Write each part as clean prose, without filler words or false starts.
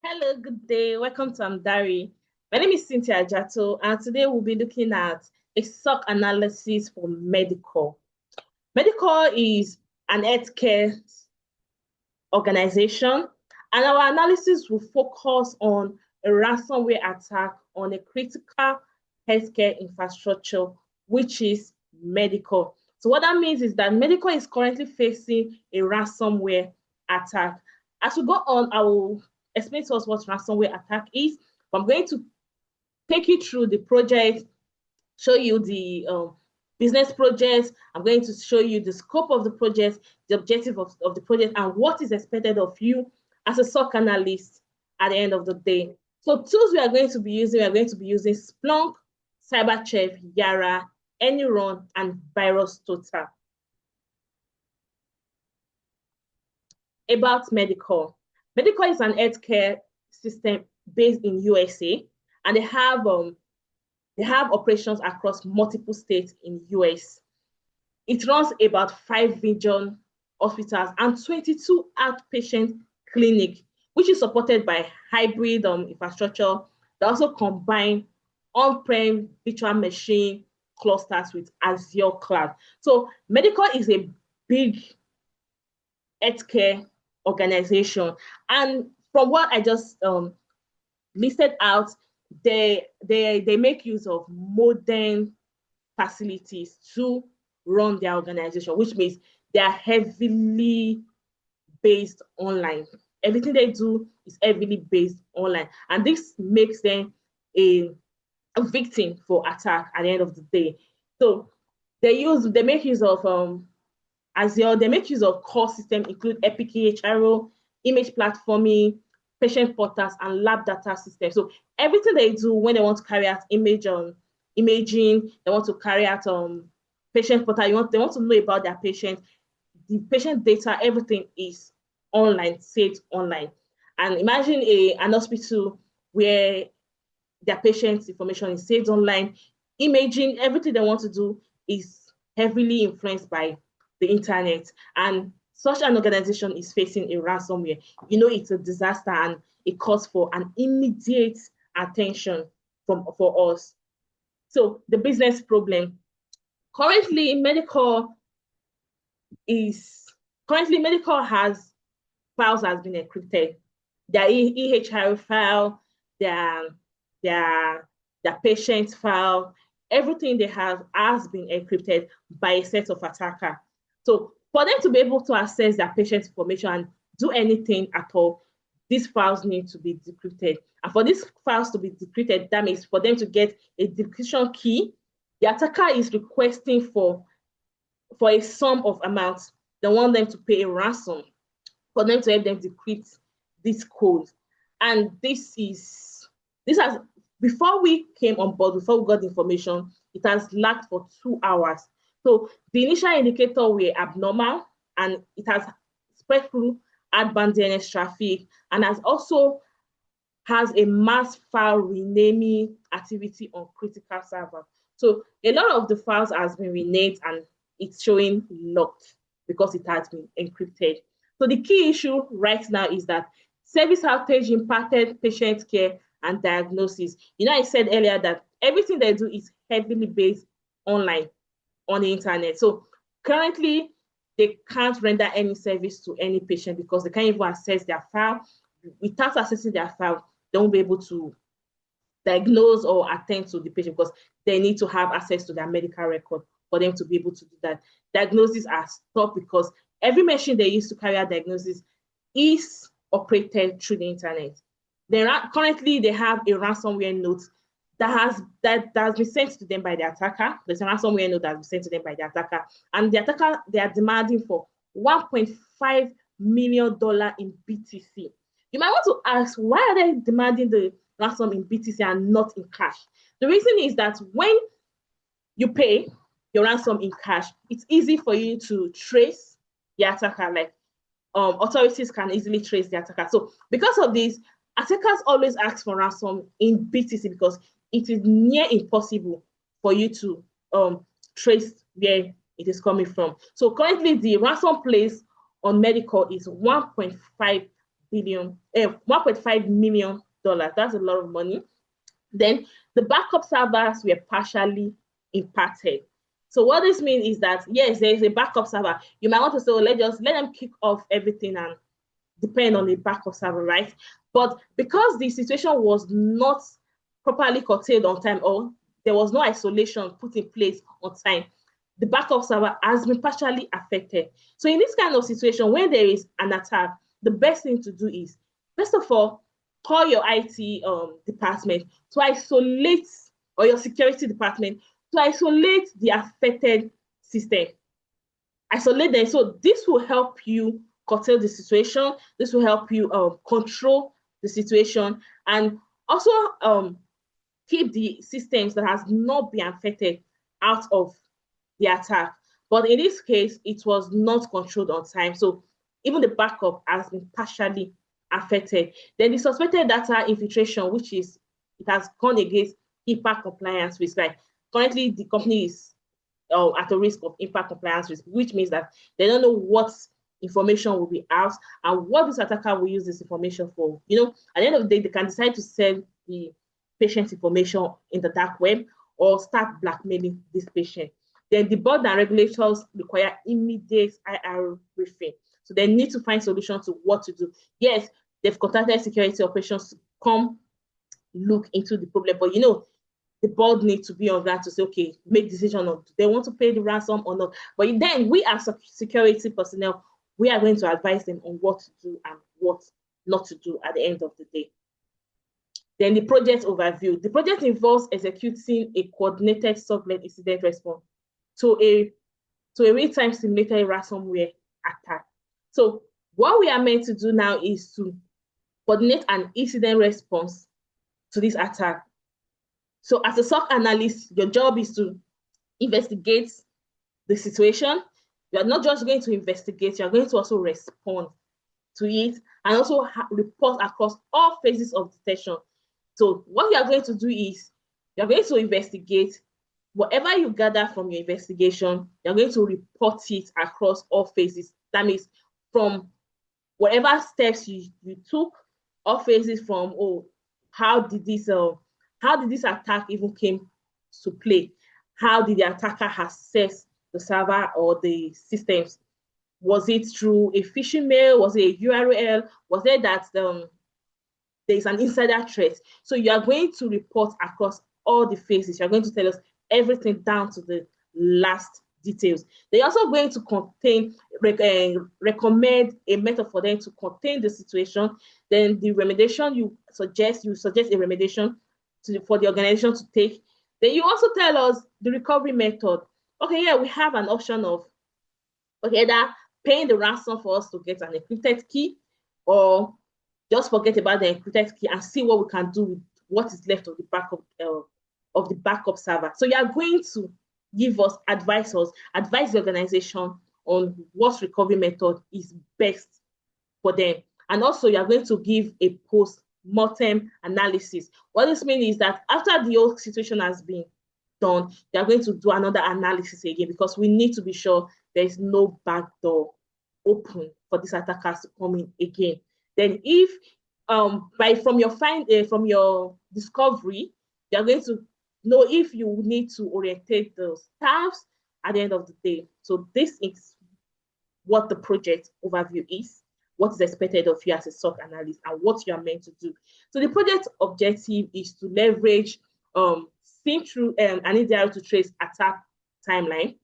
Hello, good day. Welcome to Amdari. My name is Cynthia Jatto, and today we'll be looking at a SOC analysis for MediCore. MediCore is an healthcare organization, and our analysis will focus on a ransomware attack on a critical healthcare infrastructure, which is MediCore. So what that means is that MediCore is currently facing a ransomware attack. As we go on, I will explain to us what ransomware attack is. I'm going to take you through the project, show you the business project. I'm going to show you the scope of the project, the objective of the project, and what is expected of you as a SOC analyst at the end of the day. So tools we are going to be using Splunk, CyberChef, Yara, AnyRun, and VirusTotal. About MediCore. MediCore is an healthcare system based in USA, and they have operations across multiple states in US. It runs about 5 region hospitals and 22 outpatient clinics, which is supported by hybrid infrastructure. They also combine on-prem virtual machine clusters with Azure Cloud. So MediCore is a big healthcare organization, and from what I just listed out, they make use of modern facilities to run their organization, which means they are heavily based online. Everything they do is heavily based online, and this makes them a victim for attack at the end of the day. So they make use of Azure. They make use of core systems include Epic EHRO, image platforming, patient portals, and lab data systems. So everything they do when they want to carry out imaging, they want to carry out patient portal, they want to know about their patient, the patient data, everything is online, saved online. And imagine an hospital where their patient's information is saved online. Imaging, everything they want to do is heavily influenced by the internet. And such an organization is facing a ransomware. It's a disaster and it calls for an immediate attention for us. So the business problem. Currently, MediCore has files has been encrypted. Their EHR file, their patient file, everything they have has been encrypted by a set of attacker. So for them to be able to access their patient information and do anything at all, these files need to be decrypted. And for these files to be decrypted, that means for them to get a decryption key, the attacker is requesting for a sum of amounts. They want them to pay a ransom for them to help them decrypt this code. And this has, before we came on board, before we got the information, it has lagged for 2 hours. So the initial indicator were abnormal, and it has spread through outbound DNS traffic, and has a mass file renaming activity on critical server. So a lot of the files has been renamed and it's showing locked because it has been encrypted. So the key issue right now is that service outage impacted patient care and diagnosis. I said earlier that everything they do is heavily based online on the internet. So currently, they can't render any service to any patient because they can't even access their file. Without accessing their file, they won't be able to diagnose or attend to the patient because they need to have access to their medical record for them to be able to do that. Diagnoses are stopped because every machine they use to carry out diagnosis is operated through the internet. Currently, they have a ransomware note that has been sent to them by the attacker. There's a ransomware note that has been sent to them by the attacker. And the attacker, they are demanding for $1.5 million in BTC. You might want to ask, why are they demanding the ransom in BTC and not in cash? The reason is that when you pay your ransom in cash, it's easy for you to trace the attacker. Like authorities can easily trace the attacker. So because of this, attackers always ask for ransom in BTC because it is near impossible for you to trace where it is coming from. So currently, the ransom placed on MediCore is $1.5 $1.5 million. That's a lot of money. Then the backup servers were partially impacted. So what this means is that, yes, there is a backup server. You might want to say, let them kick off everything and depend on the backup server, right? But because the situation was not properly curtailed on time, or there was no isolation put in place on time, the backup server has been partially affected. So in this kind of situation, when there is an attack, the best thing to do is, first of all, call your IT department to isolate, or your security department to isolate the affected system. Isolate them. So this will help you curtail the situation. This will help you control the situation, and also keep the systems that has not been affected out of the attack. But in this case, it was not controlled on time. So even the backup has been partially affected. Then the suspected data infiltration, which is, it has gone against HIPAA compliance risk. Like currently, the company is at a risk of HIPAA compliance risk, which means that they don't know what information will be out and what this attacker will use this information for. You know, at the end of the day, they can decide to sell the patient's information in the dark web or start blackmailing this patient. Then the board and regulators require immediate IR briefing. So they need to find solutions to what to do. Yes, they've contacted security operations to come look into the problem, but you know, the board needs to be on that to say, okay, make decision on do they want to pay the ransom or not. But then we as security personnel, we are going to advise them on what to do and what not to do at the end of the day. Then the project overview. The project involves executing a coordinated SOC-led incident response to a real-time simulated ransomware attack. So what we are meant to do now is to coordinate an incident response to this attack. So as a SOC analyst, your job is to investigate the situation. You are not just going to investigate, you are going to also respond to it and also report across all phases of detection. So what you are going to do is you are going to investigate. Whatever you gather from your investigation, you're going to report it across all phases. That means from whatever steps you took, all phases from, how did this attack even came to play? How did the attacker access the server or the systems? Was it through a phishing mail? Was it a URL? Was it that there is an insider threat? So you are going to report across all the phases. You're going to tell us everything down to the last details. They're also going to recommend a method for them to contain the situation. Then the remediation you suggest a remediation for the organization to take. Then you also tell us the recovery method. Okay, yeah, we have an option of either paying the ransom for us to get an encrypted key, or just forget about the encrypted key and see what we can do with what is left of the backup server. So you are going to advise the organization on what recovery method is best for them. And also you are going to give a post-mortem analysis. What this means is that after the whole situation has been done, you are going to do another analysis again, because we need to be sure there is no back door open for these attackers to come in again. Then if from your discovery, you are going to know if you need to orientate the staffs at the end of the day. So this is what the project overview is, what is expected of you as a SOC analyst, and what you are meant to do. So the project objective is to leverage think through an EDR to trace attack timeline.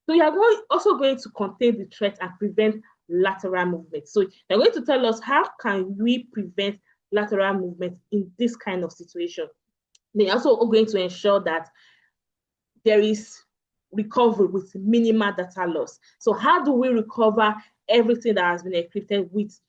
So you are also going to contain the threat and prevent lateral movement. So you're going to tell us how can we prevent lateral movement in this kind of situation. They're also going to ensure that there is recovery with minimal data loss. So how do we recover everything that has been encrypted with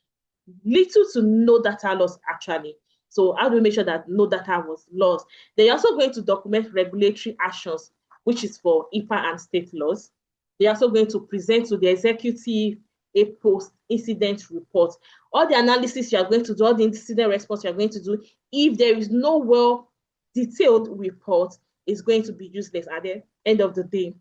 little to no data loss actually? So how do we make sure that no data was lost? They're also going to document regulatory actions, which is for HIPAA and state laws. They're also going to present to the executive a post-incident report. All the analysis you are going to do, all the incident response you are going to do, if there is no well-detailed report, is going to be useless at the end of the day.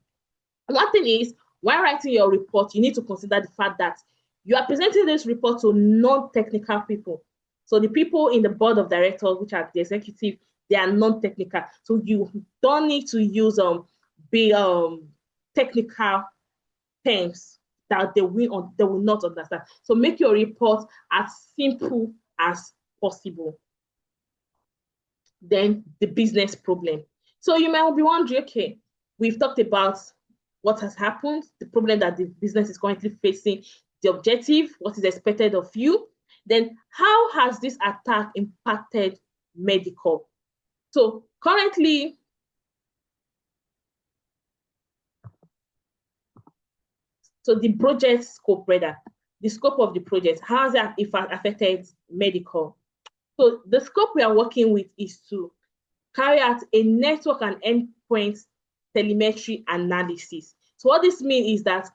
One thing is, while writing your report, you need to consider the fact that You are presenting this report to non-technical people. So the people in the board of directors, which are the executive, they are non-technical. So you don't need to use big technical terms that they will not understand. So make your report as simple as possible. Then the business problem. So you might be wondering, okay, we've talked about what has happened, the problem that the business is currently facing, the objective, what is expected of you. Then how has this attack impacted MediCore? So currently, so the project scope, rather, the scope of the project, how has that affected MediCore? So the scope we are working with is to carry out a network and endpoint telemetry analysis. So what this means is that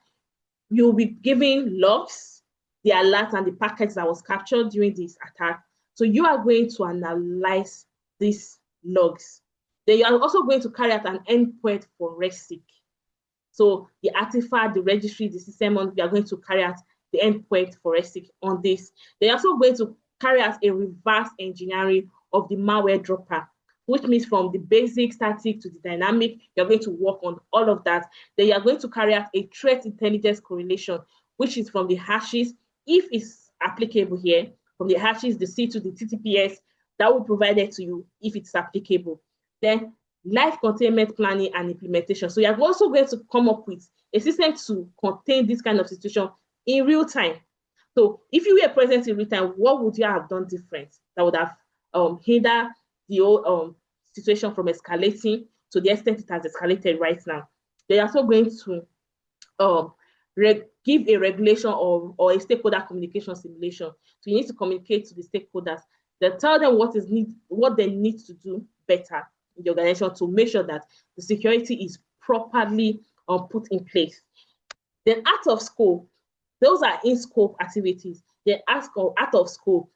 you'll be giving logs, the alert and the packets that was captured during this attack. So you are going to analyze these logs. Then you are also going to carry out an endpoint forensic. So the artifact, the registry, the system, we are going to carry out the endpoint forensic on this. They're also going to carry out a reverse engineering of the malware dropper, which means from the basic static to the dynamic, you're going to work on all of that. Then you're going to carry out a threat intelligence correlation, which is from the hashes, if it's applicable here, from the hashes, the C to the TTPS, that will provide it to you if it's applicable. Then live containment planning and implementation. So you're also going to come up with a system to contain this kind of situation in real time. So if you were present in real time, what would you have done different that would have hindered the whole situation from escalating to the extent it has escalated right now? They're also going to give a regulation or a stakeholder communication simulation. So you need to communicate to the stakeholders that tell them what they need to do better in the organization to make sure that the security is properly put in place. Then out of scope, those are in-scope activities. Then out of scope,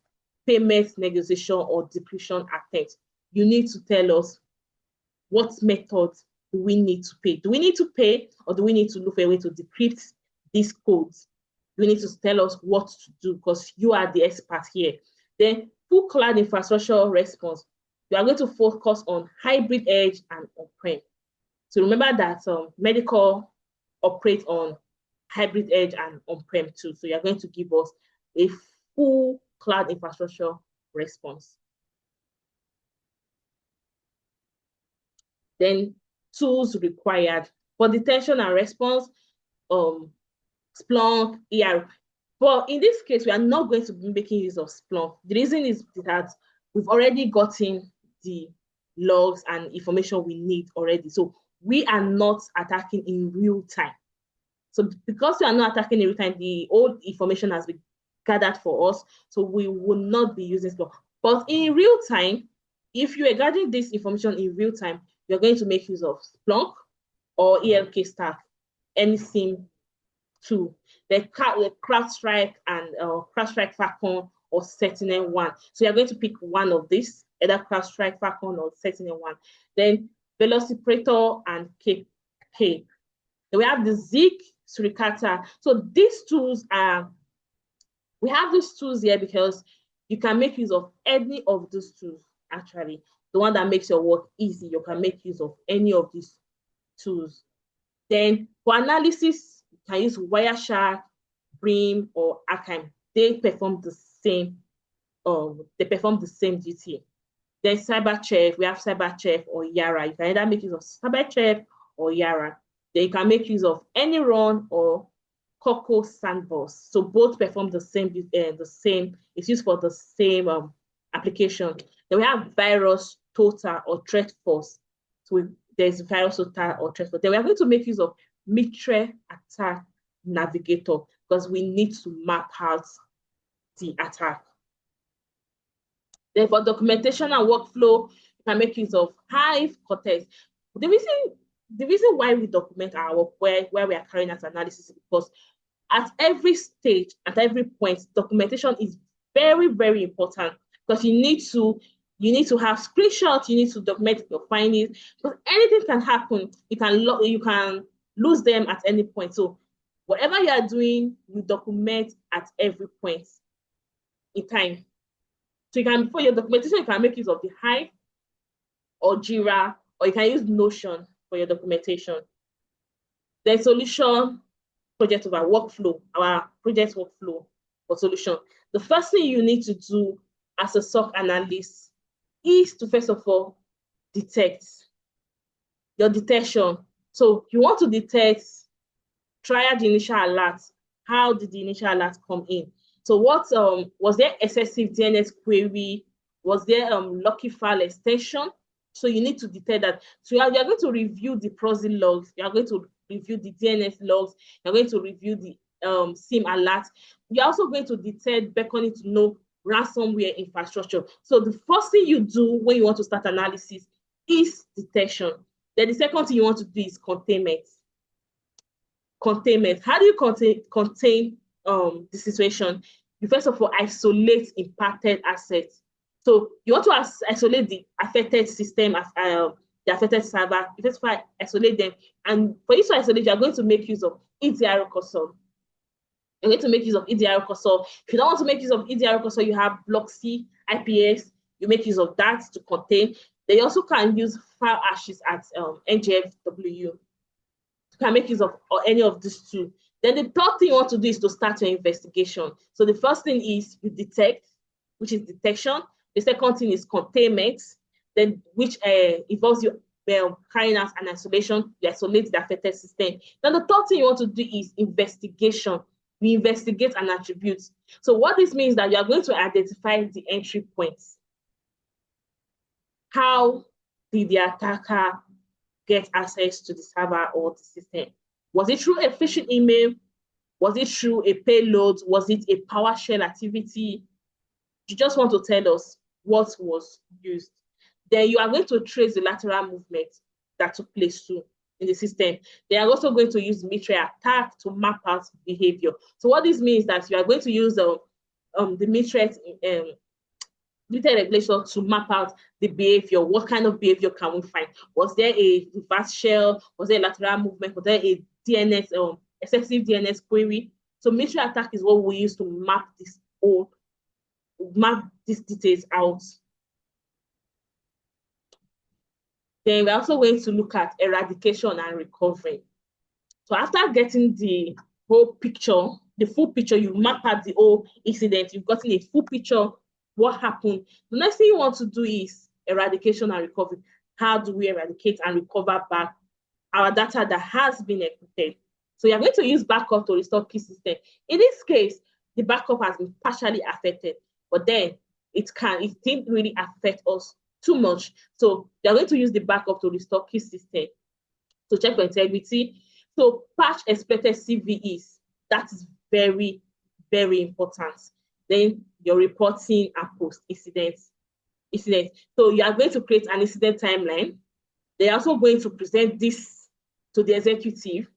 payment negotiation or decryption attempt. You need to tell us what methods do we need to pay. Do we need to pay or do we need to look for a way to decrypt these codes? You need to tell us what to do because you are the expert here. Then full cloud infrastructure response. You are going to focus on hybrid edge and on-prem. So remember that MediCore operates on hybrid edge and on-prem too. So you're going to give us a full cloud infrastructure response. Then tools required for detection and response, Splunk, ER. But in this case, we are not going to be making use of Splunk. The reason is that we've already gotten the logs and information we need already. So we are not attacking in real time. So because we are not attacking in real time, the old information has been gathered for us. So we will not be using Splunk. But in real time, if you are gathering this information in real time, you're going to make use of Splunk or ELK stack, any SIEM tool. The CrowdStrike and CrowdStrike Falcon or Sentinel-1. So you're going to pick one of these, either CrowdStrike Falcon or Sentinel-1. Then Velociperator and Cape. Then we have the Zeek, Suricata. So these tools we have these tools here because you can make use of any of these tools, actually. The one that makes your work easy, you can make use of any of these tools. Then for analysis, you can use Wireshark, Brim, or Archime. They perform the same duty. Then CyberChef, we have CyberChef or Yara. You can either make use of CyberChef or Yara. Then you can make use of AnyRun or Coco Sandbox. So both perform the same. It's used for the same application. Then we have Virus Total or Threat Force. So there's Virus Total or Threat Force. Then we are going to make use of Mitre Attack Navigator because we need to map out the attack. Then for documentation and workflow, you can make use of Hive, Cortex. The reason why we document our work, where we are carrying out analysis, is because at every stage, at every point, documentation is very, very important because you need to have screenshots, you need to document your findings because anything can happen. You can lose them at any point. So Whatever you are doing, you document at every point in time. So you can, for your documentation, you can make use of the Hive or Jira, or you can use Notion for your documentation. The solution project over workflow, our project workflow for solution. The first thing you need to do as a SOC analyst is to, first of all, detect your detection. So you want to detect, trial the initial alert. How did the initial alert come in? So what was there excessive DNS query? Was there lucky file extension? So you need to detect that. So you're going to review the proxy logs. You're going to review the DNS logs. You're going to review the SIM alert. You're also going to detect beckoning to know ransomware infrastructure. So the first thing you do when you want to start analysis is detection. Then the second thing you want to do is containment. Containment. How do you contain the situation? You first of all isolate impacted assets. So you want to isolate the affected system, the affected server. You first of all isolate them, and for you to isolate, you are going to make use of EDR cursor. You're going to make use of EDR cursor. If you don't want to make use of EDR cursor, you have block C, IPS. You make use of that to contain. They also can use file hashes at NGFW. You can make use of any of these two. Then the third thing you want to do is to start your investigation. So the first thing is you detect, which is detection. The second thing is containment, then which involves you carrying out an isolation. You isolate the affected system. Then the third thing you want to do is investigation. You investigate an attribute. So what this means is that you are going to identify the entry points. How did the attacker get access to the server or the system? Was it through a phishing email? Was it through a payload? Was it a PowerShell activity? You just want to tell us what was used. Then you are going to trace the lateral movement that took place too in the system. They are also going to use military attack to map out behavior. So what this means is that you are going to use the military regulation to map out the behavior. What kind of behavior can we find? Was there a reverse shell? Was there a lateral movement? Was there a DNS, excessive DNS query? So military attack is what we use to map these details out. Then we're also going to look at eradication and recovery. So after getting the whole picture, the full picture, you map out the whole incident, you've gotten a full picture, what happened. The next thing you want to do is eradication and recovery. How do we eradicate and recover back our data that has been encrypted? So you're going to use backup to restore key system. In this case, the backup has been partially affected, but then it didn't really affect us too much. So you're going to use the backup to restore key system to check for integrity. So patch expected CVEs, that is very, very important. Then your reporting and post incidents. So you are going to create an incident timeline. They're also going to present this to the executive,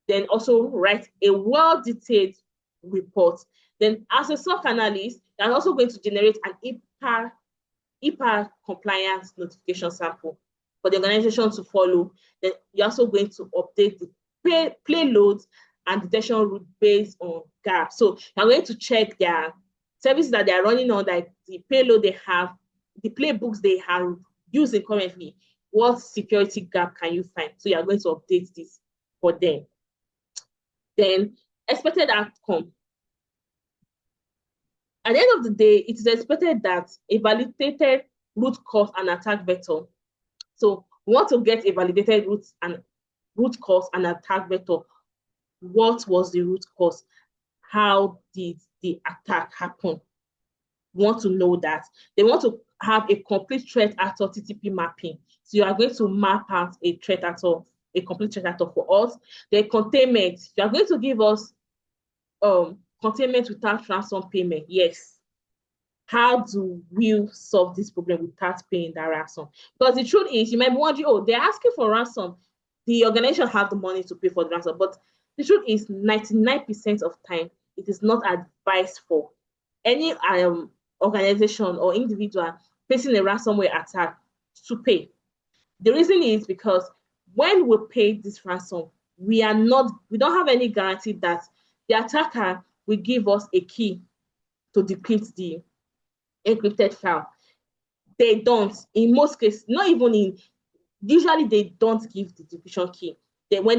then also write a well-detailed report. Then as a SOC analyst, you're also going to generate an HIPAA compliance notification sample for the organization to follow. Then you're also going to update the payloads and detection route based on gaps. So you're going to check their services that they are running on, like the payload they have, the playbooks they have using currently. What security gap can you find? So you're going to update this for them. Then expected outcome. At the end of the day, it is expected that a validated root cause and attack vector. So we want to get a validated root cause and attack vector. What was the root cause? How did the attack happen? We want to know that. They want to have a complete threat actor TTP mapping. So you are going to map out a threat actor, a complete threat actor for us. The containment, you are going to give us containment without ransom payment. Yes. How do we solve this problem without paying that ransom? Because the truth is, you might be wondering, oh, they're asking for ransom. The organization have the money to pay for the ransom. But the truth is, 99% of time, it is not advised for any organization or individual facing a ransomware attack to pay. The reason is because when we pay this ransom, we don't have any guarantee that the attacker will give us a key to decrypt the encrypted file. They don't. In most cases, usually they don't give the decryption key.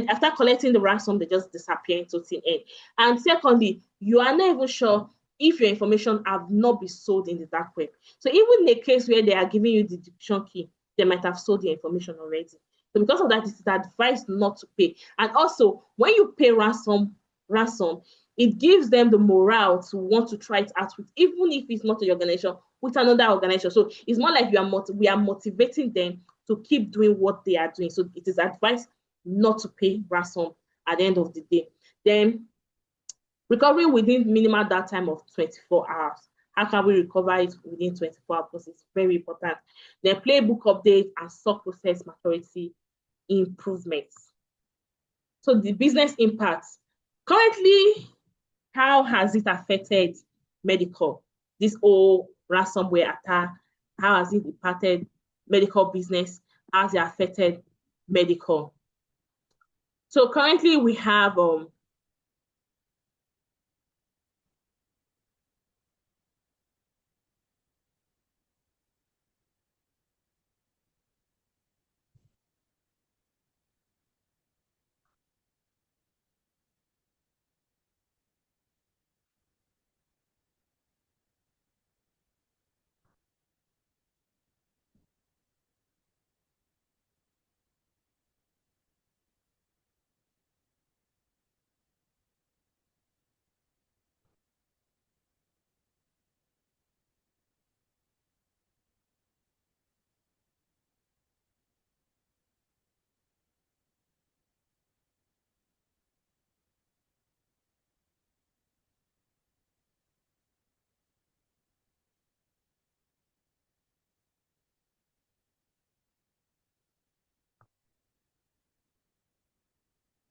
After collecting the ransom, they just disappear into thin air. And secondly, you are not even sure if your information have not been sold in the dark web. So even in a case where they are giving you the decryption key, they might have sold the information already. So because of that, it's advised not to pay. And also, when you pay ransom, it gives them the morale to want to try it out with, even if it's not your organization, with another organization. So it's more like we are motivating them to keep doing what they are doing. So it is advised not to pay ransom at the end of the day. Then recovery within minimal downtime of 24 hours. How can we recover it within 24 hours? Because it's very important. Then playbook update and SOC process maturity improvements. So the business impact. Currently, how has it affected MediCore? This whole ransomware attack, how has it impacted MediCore business? How has it affected MediCore? So currently we have